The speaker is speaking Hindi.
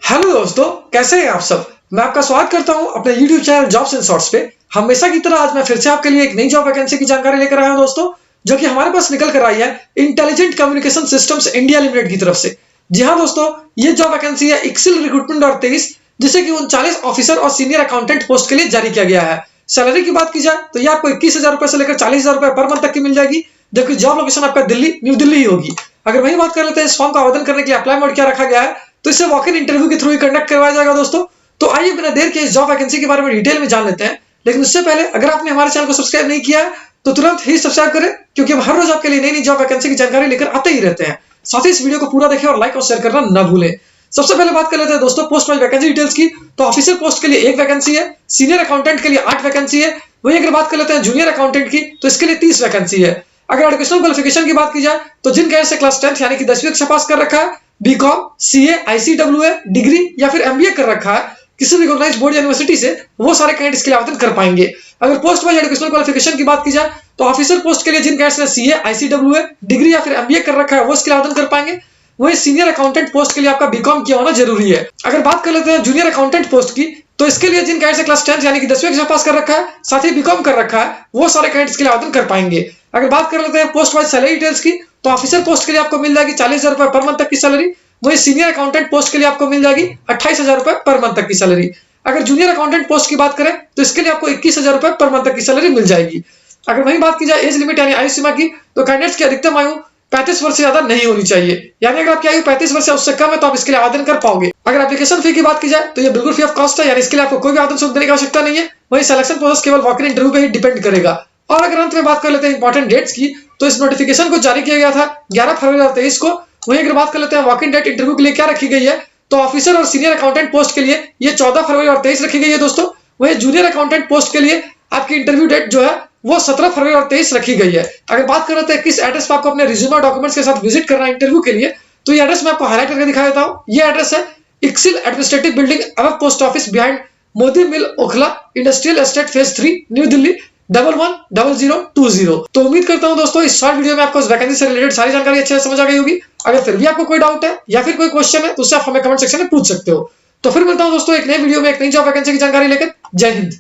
हेलो दोस्तों, कैसे हैं आप सब। मैं आपका स्वागत करता हूं अपने YouTube channel jobs and shorts पे। हमेशा की तरह आज मैं फिर से आपके लिए एक नई जॉब वैकेंसी की जानकारी लेकर आया हूं दोस्तों, जो कि हमारे पास निकल कर आई है intelligent communication systems India limited की तरफ से। जी हाँ दोस्तों, ये जॉब वैकेंसी है एक्सेल रिक्रूटमेंट 23, जिसे कि 39 ऑफिसर और सीनियर अकाउंटेंट पोस्ट के लिए जारी किया गया है। सैलरी की बात की जाए तो ये आपको 21,000 रुपए से लेकर 40,000 रुपए पर मंथ तक की मिल जाएगी, जबकि जॉब लोकेशन आपका न्यू दिल्ली ही होगी। अगर वही बात कर लेते हैं इस फॉर्म का आवेदन करने के लिए अप्लाई मोड क्या रखा गया है, तो इसे वॉक इन इंटरव्यू के थ्रू ही कंडक्ट करवाया जाएगा दोस्तों। तो आइए बिना देर के इस जॉब वैकेंसी के बारे में डिटेल में जान लेते हैं। लेकिन उससे पहले अगर आपने हमारे चैनल को सब्सक्राइब नहीं किया है तो तुरंत ही सब्सक्राइब करें, क्योंकि हम हर रोज आपके लिए नई नई जॉब वैकेंसी की जानकारी लेकर आते ही रहते हैं। साथ ही इस वीडियो को पूरा देखें और लाइक और शेयर करना न भूलें। सबसे पहले बात कर लेते हैं दोस्तों पोस्ट वाइज वैकेंसी डिटेल्स की। तो ऑफिसर पोस्ट के लिए 1 वैकेंसी है, सीनियर अकाउंटेंट के लिए 8 वैकेंसी है। वहीं अगर बात कर लेते हैं जूनियर अकाउंटेंट की तो इसके लिए 30 वैकेंसी है। अगर एजुकेशनल क्वालिफिकेशन की बात की जाए तो जिन कैंडिडेट से क्लास 10 यानी कि 10वीं कक्षा पास कर रखा है, बीकॉम, सीए, आईसीडब्ल्यूए डिग्री या फिर एमबीए कर रखा है किसी भी रिकॉग्नाइज्ड बोर्ड या यूनिवर्सिटी से, वो सारे कैंडिडेट इसके लिए आवेदन कर पाएंगे। अगर पोस्ट वाइज एजुकेशनल क्वालिफिकेशन की बात की जाए तो ऑफिसर पोस्ट के लिए जिन कैंडिडेट्स ने सीए, आईसीडब्ल्यूए डिग्री या फिर एमबीए कर रखा है वो इसके लिए आवेदन कर पाएंगे। वही सीनियर अकाउंटेंट पोस्ट के लिए आपका बीकॉम किया होना जरूरी है। अगर बात कर लेते हैं जूनियर अकाउंटेंट पोस्ट की, तो इसके लिए जिन कैंडिडेट से क्लास 10 यानी कि 10वीं कक्षा पास कर रखा है, साथ ही बीकॉम कर रखा है, वो सारे कैंडिडेट्स के लिए आवेदन कर पाएंगे। अगर बात कर लेते हैं पोस्ट वाइज सैलरी डिटेल्स की, तो ऑफिसर पोस्ट के लिए आपको मिल जाएगी 40,000 रुपए पर मंथ तक की सैलरी। वही सीनियर अकाउंटेंट पोस्ट के लिए आपको मिल जाएगी 28,000 रुपए पर मंथ तक की सैलरी। अगर जूनियर अकाउंटेंट पोस्ट की बात करें तो इसके लिए आपको 21,000 रुपए पर मंथ तक की सैलरी मिल जाएगी। अगर वही बात की जाए एज लिमिट यानी आयु सीमा की, तो कैंडिडेट्स की अधिकतम आयु 35 वर्ष से ज्यादा नहीं होनी चाहिए। यानी अगर आपकी आयु 35 वर्ष से उससे कम है तो आप इसके लिए आवेदन कर पाओगे। अगर एप्लीकेशन फी की बात की जाए तो ये बिल्कुल फ्री ऑफ कॉस्ट है, यानी इसके लिए आपको कोई भी आवेदन शुल्क देने की आवश्यकता नहीं है। वही सिलेक्शन प्रोसेस केवल वॉक इन इंटरव्यू पे ही डिपेंड करेगा। और अगर अंत में बात कर लेते हैं इंपॉर्टेंट डेट्स की, तो इस नोटिफिकेशन को जारी किया गया था 11 फरवरी 2023 को। वहीं अगर बात कर लेते हैं वॉक इन डेट इंटरव्यू के लिए क्या रखी गई है, तो ऑफिसर और सीनियर अकाउंटेंट पोस्ट के लिए ये 14 फरवरी 2023 रखी गई है दोस्तों। वही जूनियर अकाउंटेंट पोस्ट के लिए आपकी इंटरव्यू डेट जो है वो 17 फरवरी 2023 रखी गई है। अगर बात कर रहे हैं किस एड्रेस पर आपको अपने रिज्यूमे और डॉक्यूमेंट्स के साथ विजिट करना है इंटरव्यू के लिए, तो ये एड्रेस मैं आपको हाईलाइट करके दिखा देता हूं। ये एड्रेस है Excel administrative building above post office behind Modi mill Okhla industrial estate phase 3 New Delhi 110020। तो उम्मीद करता हूं दोस्तों इस शॉर्ट वीडियो में आपको इस वैकेंसी से रिलेटेड सारी जानकारी अच्छे से समझ आ गई होगी। अगर फिर भी आपको कोई डाउट है या फिर कोई क्वेश्चन है तो उससे आप हमें कमेंट सेक्शन में पूछ सकते हो। तो फिर मिलता हूं दोस्तों एक नए वीडियो में एक नई जॉब वैकेंसी की जानकारी लेकर। जय हिंद।